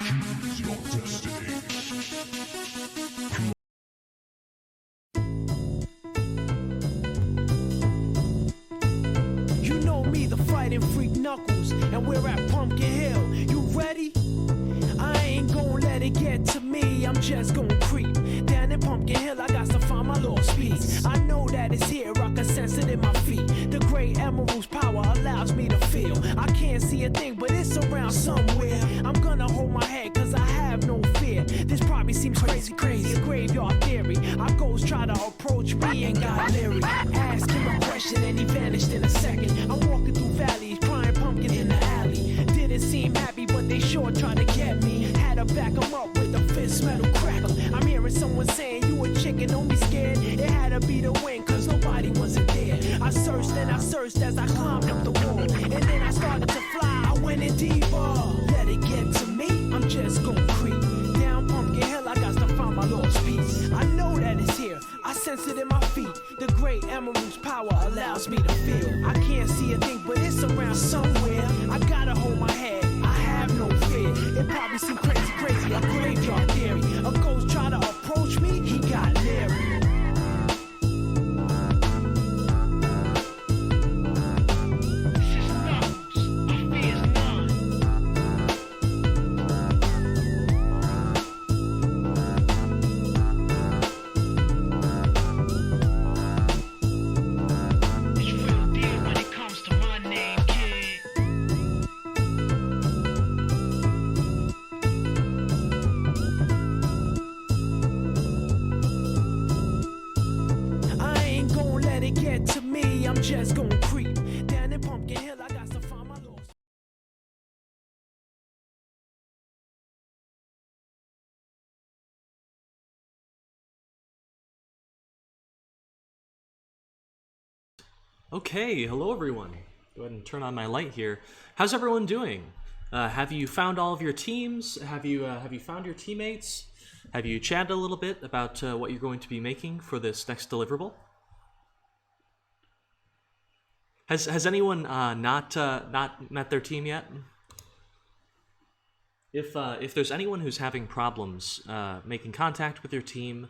Choose your destiny. You know me, the fighting freak Knuckles, and we're at Pumpkin Hill. You ready? I ain't gon' let it get to me, I'm just gon' creep. Down in Pumpkin Hill, I got to find my lost piece. I know that it's here, I can sense it in my feet. The great emerald's power allows me to feel. I can't see a thing, but it's around somewhere. I'm gonna hold my head, cause I have no fear. This probably seems crazy, a graveyard theory. Our ghosts try to approach me and got leery. Ask him a question and he vanished in a second. I'm walking through valleys, crying pumpkin in the alley. Didn't seem happy, but they sure tried to get me. Had to back them up with a fist metal crackle. I'm hearing someone saying, you a chicken, don't be scared. It had to be the wind, cause nobody wasn't there. I searched and I searched as I climbed up the wall. And then I started to fly, I went in deeper. Let it get to me, I'm just gon' creep. Down Pumpkin Hill, I got to find my lost piece. I know that it's here, I sense it in my feet. The great emerald's power allows me to feel. I can't see a thing, but it's around somewhere. I gotta hold my head, I have no fear. It probably seems crazy, a graveyard theory. A ghost try to approach me, he got leery. Okay, hello everyone. Go ahead and turn on my light here. How's everyone doing? Have you found all of your teams? Have you found your teammates? Have you chatted a little bit about what you're going to be making for this next deliverable? Has anyone not met their team yet? If there's anyone who's having problems making contact with your team,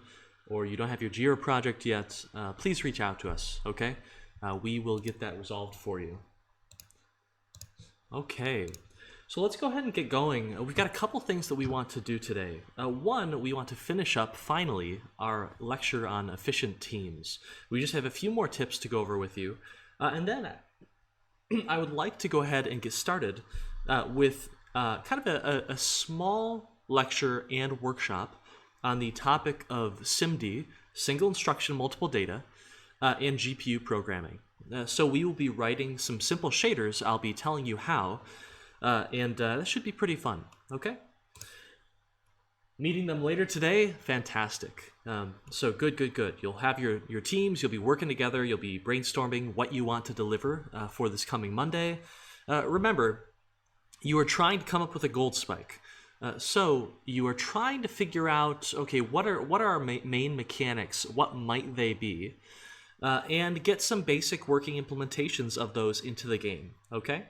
or you don't have your Jira project yet, please reach out to us. Okay, we will get that resolved for you. Okay, so let's go ahead and get going. We've got a couple things that we want to do today. One, we want to finish up finally our lecture on efficient teams. We just have a few more tips to go over with you, and then I would like to go ahead and get started with kind of a small lecture and workshop on the topic of SIMD, single instruction multiple data, and GPU programming. So we will be writing some simple shaders. I'll be telling you how, and that should be pretty fun, okay? Meeting them later today, fantastic. So good. You'll have your teams, you'll be working together, you'll be brainstorming what you want to deliver for this coming Monday. Remember, you are trying to come up with a gold spike. So you are trying to figure out, okay, what are our main mechanics? What might they be? And get some basic working implementations of those into the game, okay?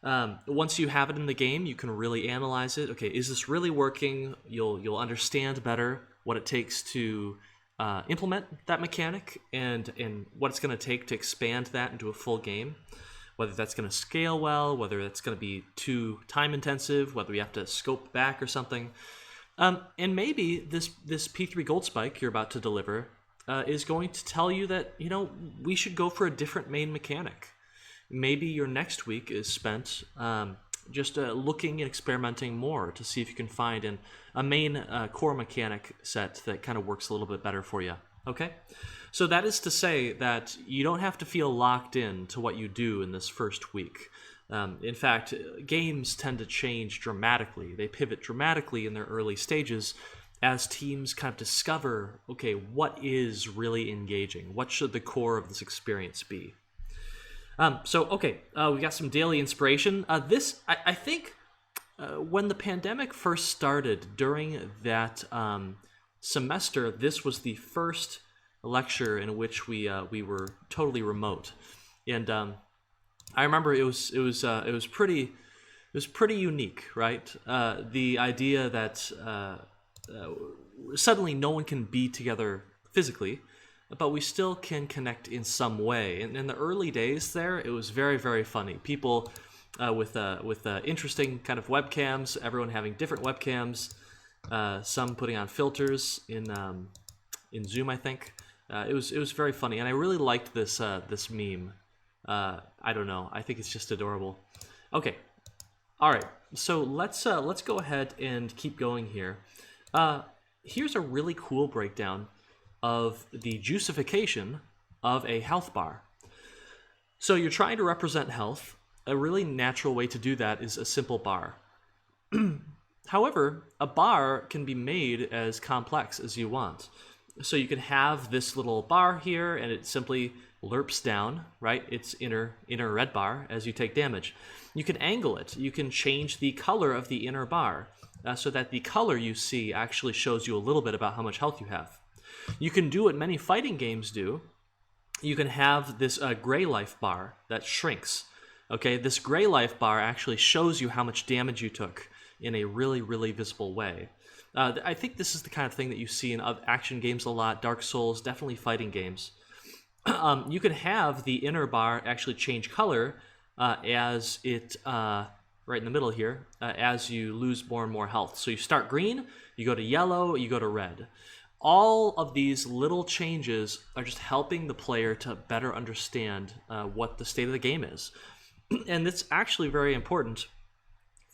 Once you have it in the game, you can really analyze it. Okay, is this really working? You'll understand better what it takes to implement that mechanic and what it's going to take to expand that into a full game. Whether that's going to scale well, whether that's going to be too time intensive, whether we have to scope back or something. And maybe this P3 gold spike you're about to deliver is going to tell you that, we should go for a different main mechanic. Maybe your next week is spent just looking and experimenting more to see if you can find a main core mechanic set that kind of works a little bit better for you. Okay? So that is to say that you don't have to feel locked in to what you do in this first week. In fact, games tend to change dramatically. They pivot dramatically in their early stages as teams kind of discover, okay, what is really engaging? What should the core of this experience be? We got some daily inspiration. I think, when the pandemic first started during that semester, this was the first lecture in which we were totally remote, and I remember it was pretty unique, right? The idea that suddenly no one can be together physically, but we still can connect in some way. And in the early days there, it was very, very funny. People with interesting kind of webcams, everyone having different webcams, some putting on filters in Zoom, I think. It was very funny, and I really liked this meme. I don't know. I think it's just adorable. Okay, all right. So let's go ahead and keep going here. Here's a really cool breakdown of the juicification of a health bar. So you're trying to represent health. A really natural way to do that is a simple bar. However, a bar can be made as complex as you want. So you can have this little bar here, and it simply lerps down, right? Its inner red bar as you take damage. You can angle it. You can change the color of the inner bar so that the color you see actually shows you a little bit about how much health you have. You can do what many fighting games do. You can have this gray life bar that shrinks. Okay, this gray life bar actually shows you how much damage you took in a really, really visible way. I think this is the kind of thing that you see in action games a lot, Dark Souls, definitely fighting games. You can have the inner bar actually change color as it, right in the middle here, as you lose more and more health. So you start green, you go to yellow, you go to red. All of these little changes are just helping the player to better understand what the state of the game is. And it's actually very important.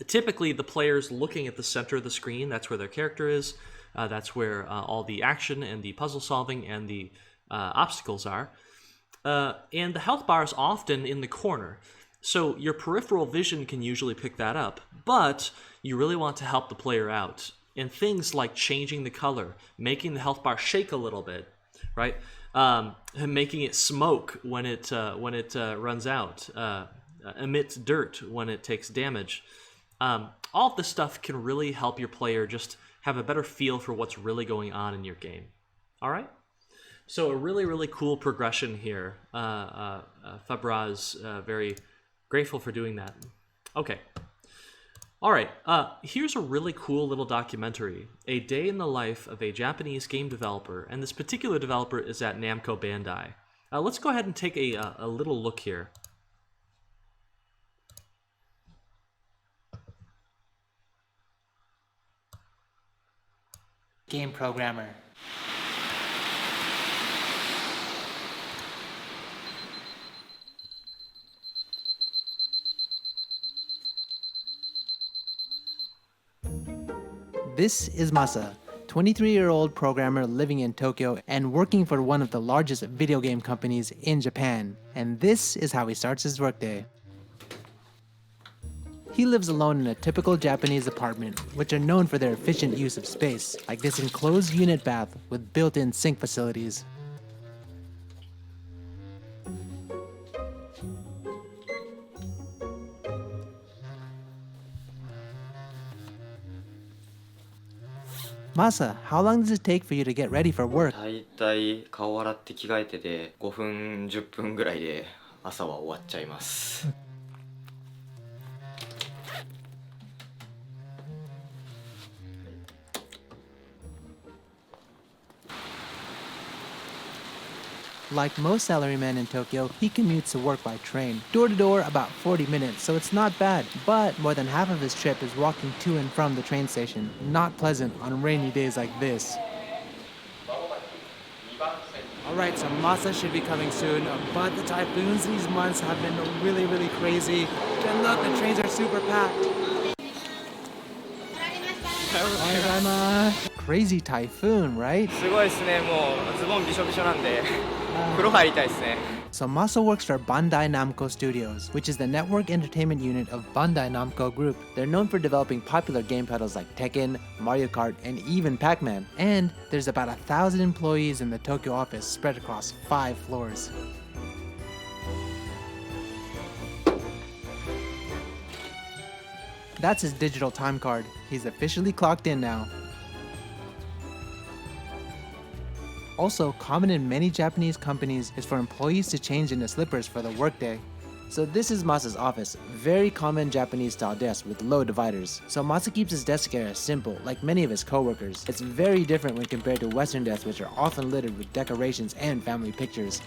Typically, the player's looking at the center of the screen. That's where their character is. That's where all the action and the puzzle solving and the obstacles are. And the health bar is often in the corner. So your peripheral vision can usually pick that up, but you really want to help the player out. And things like changing the color, making the health bar shake a little bit, right? Making it smoke when it runs out, emits dirt when it takes damage. All of this stuff can really help your player just have a better feel for what's really going on in your game. All right? So a really, really cool progression here. Fabraz, very grateful for doing that. Okay. All right. Here's a really cool little documentary, A Day in the Life of a Japanese Game Developer, and this particular developer is at Namco Bandai. Let's go ahead and take a little look here. Game programmer. This is Masa, 23-year-old programmer living in Tokyo and working for one of the largest video game companies in Japan. And this is how he starts his workday. He lives alone in a typical Japanese apartment, which are known for their efficient use of space, like this enclosed unit bath with built-in sink facilities. Masa, how long does it take for you to get ready for work? だいたい顔洗って着替えてで5分10分ぐらいで朝は終わっちゃいます。Like most salarymen in Tokyo, he commutes to work by train. Door to door, about 40 minutes, so it's not bad. But more than half of his trip is walking to and from the train station. Not pleasant on rainy days like this. Alright, so Masa should be coming soon, but the typhoons these months have been really, really crazy. And look, the trains are super packed. Crazy typhoon, right? すごいですね。もうズボンびしょびしょなんで風呂入りたいですね。 So Masa works for Bandai Namco Studios, which is the network entertainment unit of Bandai Namco Group. They're known for developing popular game titles like Tekken, Mario Kart, and even Pac-Man. And there's about 1,000 employees in the Tokyo office spread across 5 floors. That's his digital time card. He's officially clocked in now. Also, common in many Japanese companies is for employees to change into slippers for the workday. So this is Masa's office, very common Japanese style desk with low dividers. So Masa keeps his desk area simple, like many of his coworkers. It's very different when compared to Western desks, which are often littered with decorations and family pictures.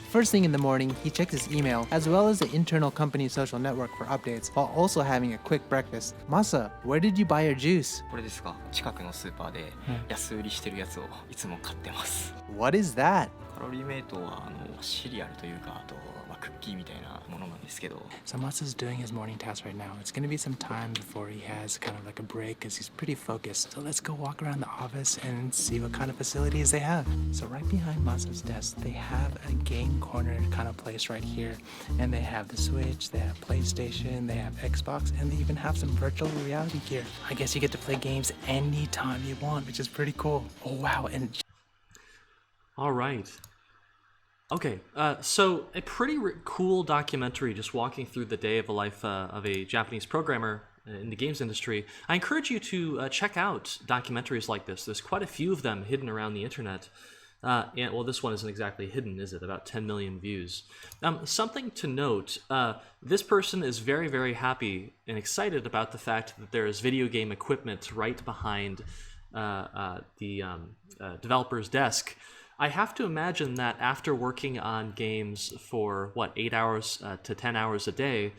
First thing in the morning, he checks his email, as well as the internal company social network for updates, while also having a quick breakfast. Masa, where did you buy your juice? これですか。近くのスーパーで安売りしてるやつをいつも買ってます。 What is that? カロリーメイトはシリアルというかあとクッキーみたいなものなんですけど。 So Masa's doing his morning task right now. It's going to be some time before he has kind of like a break because he's pretty focused. So let's go walk around the office and see what kind of facilities they have. So right behind Masa's desk, they have a game corner kind of place right here. And they have the Switch, they have PlayStation, they have Xbox, and they even have some virtual reality gear. I guess you get to play games anytime you want, which is pretty cool. Oh, wow. And All right. Okay, so a pretty cool documentary just walking through the day of the life of a Japanese programmer in the games industry. I encourage you to check out documentaries like this. There's quite a few of them hidden around the internet. And, well, this one isn't exactly hidden, is it? About 10 million views. Something to note, this person is very, very happy and excited about the fact that there is video game equipment right behind the developer's desk. I have to imagine that after working on games for, 8 hours to 10 hours a day,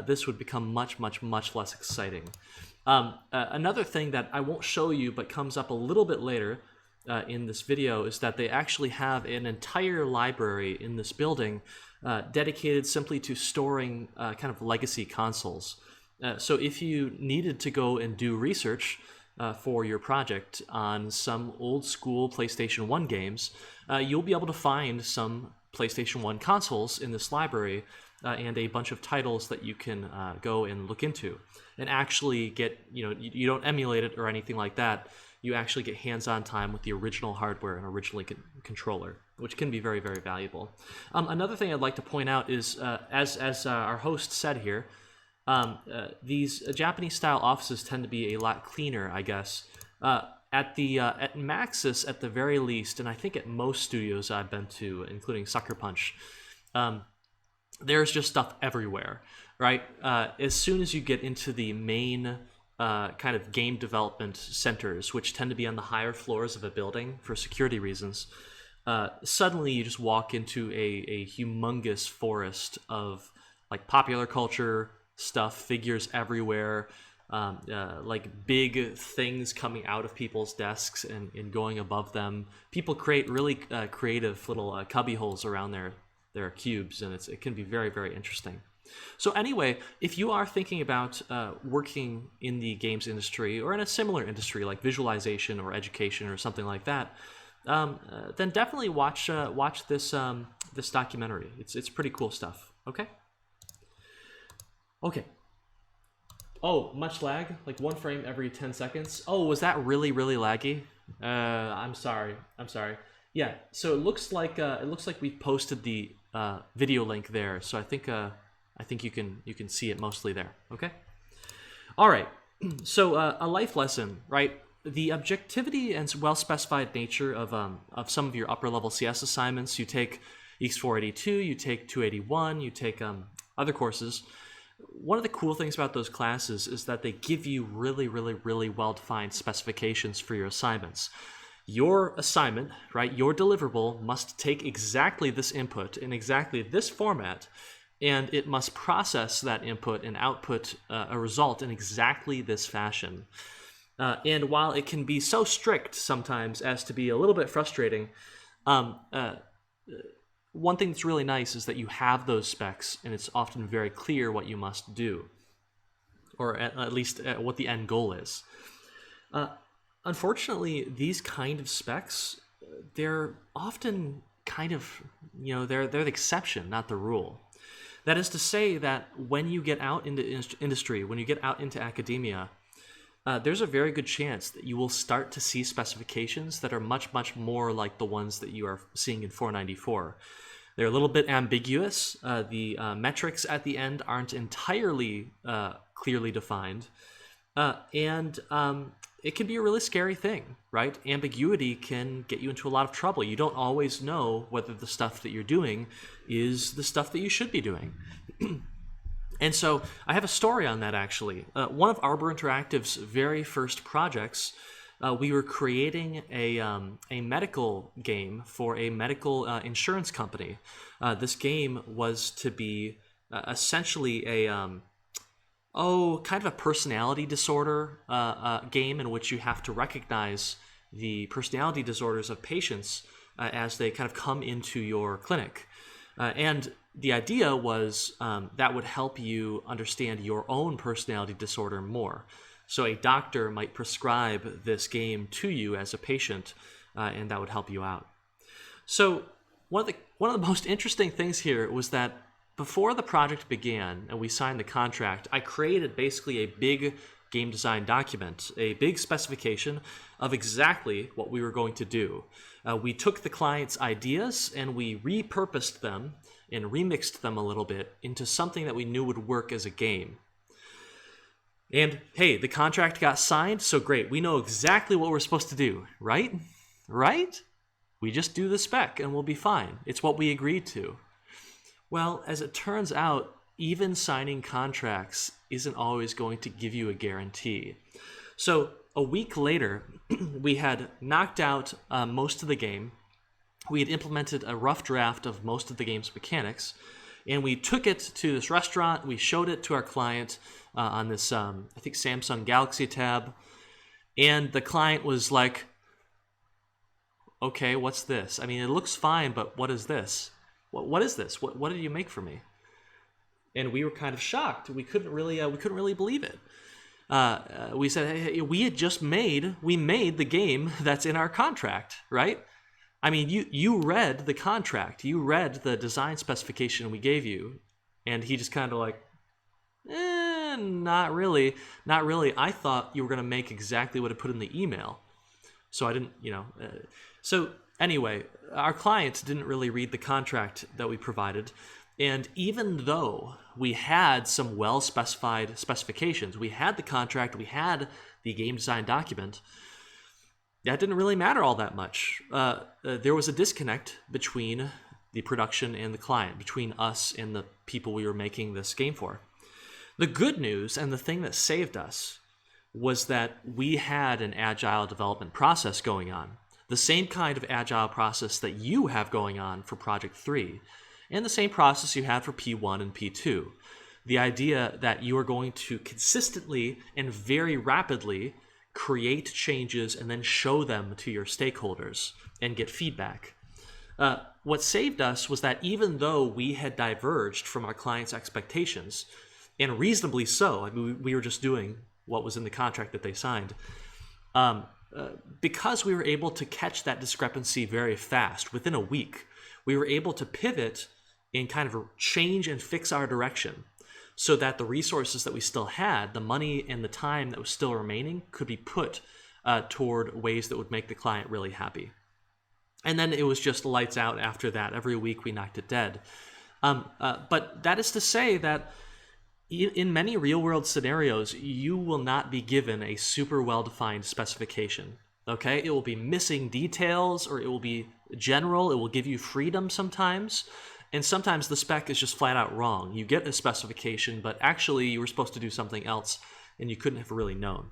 this would become much, much, much less exciting. Another thing that I won't show you but comes up a little bit later in this video is that they actually have an entire library in this building dedicated simply to storing kind of legacy consoles. So if you needed to go and do research for your project on some old school PlayStation 1 games, you'll be able to find some PlayStation 1 consoles in this library and a bunch of titles that you can go and look into and actually get, you don't emulate it or anything like that. you actually get hands-on time with the original hardware and original controller, which can be very, very valuable. Another thing I'd like to point out is, as our host said here, these Japanese-style offices tend to be a lot cleaner, I guess. At Maxis, at the very least, and I think at most studios I've been to, including Sucker Punch, there's just stuff everywhere, right? As soon as you get into the main kind of game development centers, which tend to be on the higher floors of a building for security reasons, suddenly you just walk into a humongous forest of like popular culture stuff, figures everywhere, like big things coming out of people's desks and going above them. People create really creative little cubby holes around their cubes, and it can be very, very interesting. So anyway, if you are thinking about working in the games industry or in a similar industry like visualization or education or something like that, then definitely watch this this documentary. It's pretty cool stuff. Okay. Okay. Oh, much lag? Like 1 frame every 10 seconds? Oh, was that really, really laggy? I'm sorry. Yeah. So it looks like we've posted the video link there. So I think you can see it mostly there. Okay. All right. So a life lesson, right? The objectivity and well-specified nature of some of your upper-level CS assignments. You take EECS 482, you take 281, you take other courses. One of the cool things about those classes is that they give you really, really, really well-defined specifications for your assignments. Your assignment, right, your deliverable must take exactly this input in exactly this format, and it must process that input and output a result in exactly this fashion. And while it can be so strict sometimes as to be a little bit frustrating, one thing that's really nice is that you have those specs, and it's often very clear what you must do, or at least what the end goal is. Unfortunately, these kind of specs, they're often kind of, they're the exception, not the rule. That is to say that when you get out into industry, when you get out into academia, there's a very good chance that you will start to see specifications that are much, much more like the ones that you are seeing in 494. They're a little bit ambiguous. The metrics at the end aren't entirely clearly defined. And it can be a really scary thing, right? Ambiguity can get you into a lot of trouble. You don't always know whether the stuff that you're doing is the stuff that you should be doing. And so I have a story on that, actually. One of Arbor Interactive's very first projects, we were creating a medical game for a medical insurance company. This game was to be essentially a kind of a personality disorder game in which you have to recognize the personality disorders of patients as they kind of come into your clinic. And the idea was that would help you understand your own personality disorder more. So a doctor might prescribe this game to you as a patient, and that would help you out. So one of the most interesting things here was that before the project began and we signed the contract, I created basically a big game design document, a big specification of exactly what we were going to do. We took the client's ideas and we repurposed them and remixed them a little bit into something that we knew would work as a game. And hey, the contract got signed, so great. We know exactly what we're supposed to do, right? Right? We just do the spec and we'll be fine. It's what we agreed to. Well, as it turns out, even signing contracts isn't always going to give you a guarantee. So a week later, we had knocked out most of the game. We had implemented a rough draft of most of the game's mechanics, and we took it to this restaurant. We showed it to our client on this, I think, Samsung Galaxy Tab, and the client was like, okay, what's this? I mean, it looks fine, but what is this? What is this? What did you make for me? And we were kind of shocked. We couldn't really believe it. We said, hey, we made the game that's in our contract, right? I mean, you read the contract, you read the design specification we gave you, and he just kind of like, not really. I thought you were going to make exactly what I put in the email. So I didn't, so anyway, our clients didn't really read the contract that we provided. And even though we had some well-specified specifications, we had the contract, we had the game design document, that didn't really matter all that much. There was a disconnect between the production and the client, between us and the people we were making this game for. The good news, and the thing that saved us, was that we had an agile development process going on. The same kind of agile process that you have going on for Project 3, and the same process you had for P1 and P2. The idea that you are going to consistently and very rapidly create changes and then show them to your stakeholders and get feedback. What saved us was that even though we had diverged from our clients' expectations, and reasonably so, I mean, we were just doing what was in the contract that they signed, because we were able to catch that discrepancy very fast, within a week, we were able to pivot and kind of change and fix our direction so that the resources that we still had, the money and the time that was still remaining, could be put toward ways that would make the client really happy. And then it was just lights out after that. Every week we knocked it dead. But that is to say that in many real-world scenarios, you will not be given a super well-defined specification. Okay? It will be missing details, or it will be general. It will give you freedom sometimes. And sometimes the spec is just flat out wrong. You get a specification, but actually you were supposed to do something else, and you couldn't have really known.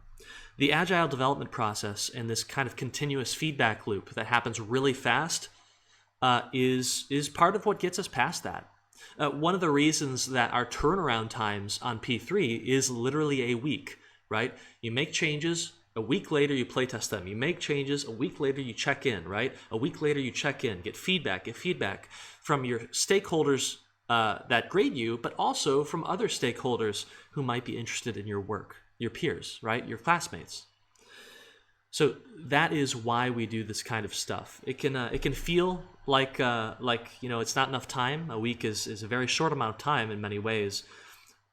The agile development process and this kind of continuous feedback loop that happens really fast is part of what gets us past that. One of the reasons that our turnaround times on P3 is literally a week, right? You make changes, a week later you playtest them. You make changes, a week later you check in, right? A week later you check in, get feedback from your stakeholders that grade you, but also from other stakeholders who might be interested in your work, your peers, right? Your classmates. So that is why we do this kind of stuff. It can feel like it's not enough time. A week is a very short amount of time in many ways,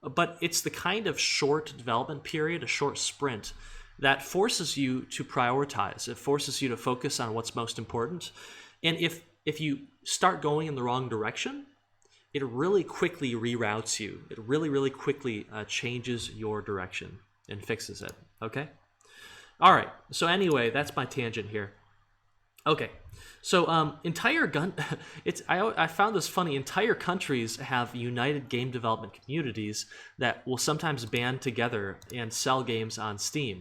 but it's the kind of short development period, a short sprint, that forces you to prioritize. It forces you to focus on what's most important. And if you start going in the wrong direction, it really quickly reroutes you. It really, really quickly changes your direction and fixes it. Okay? All right. So anyway, that's my tangent here. Okay. So I found this funny. Entire countries have united game development communities that will sometimes band together and sell games on Steam.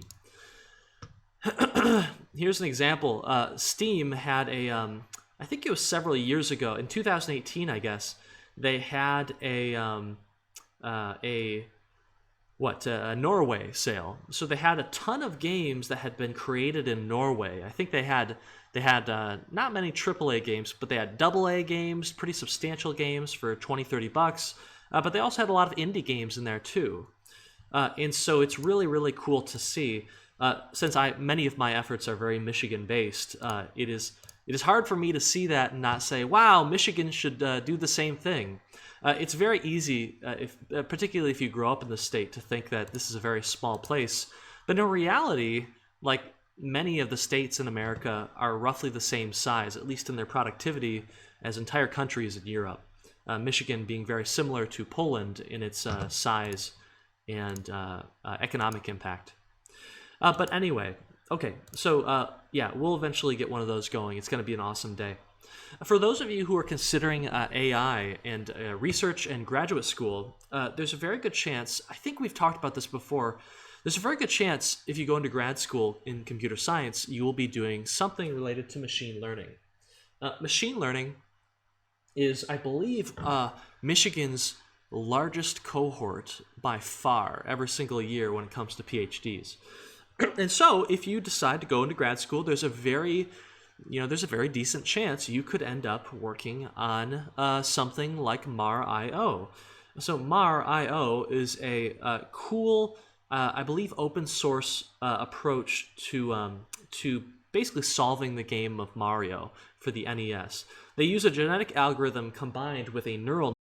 Here's an example. Steam had I think it was several years ago, in 2018, I guess, they had a Norway sale. So they had a ton of games that had been created in Norway. I think they had not many AAA games, but they had AA games, pretty substantial games for $20-$30. But they also had a lot of indie games in there too. And so it's really, really cool to see. Since many of my efforts are very Michigan-based, it is hard for me to see that and not say, wow, Michigan should do the same thing. It's very easy, particularly if you grow up in the state, to think that this is a very small place. But in reality, like many of the states in America are roughly the same size, at least in their productivity, as entire countries in Europe. Michigan being very similar to Poland in its size and economic impact. But anyway, okay, so yeah, we'll eventually get one of those going. It's going to be an awesome day. For those of you who are considering AI and research and graduate school, there's a very good chance, I think we've talked about this before, there's a very good chance if you go into grad school in computer science, you will be doing something related to machine learning. Machine learning is, I believe, Michigan's largest cohort by far every single year when it comes to PhDs. And so if you decide to go into grad school, there's a very decent chance you could end up working on something like MAR.io. So MAR.io is a cool, I believe, open source approach to basically solving the game of Mario for the NES. They use a genetic algorithm combined with a neural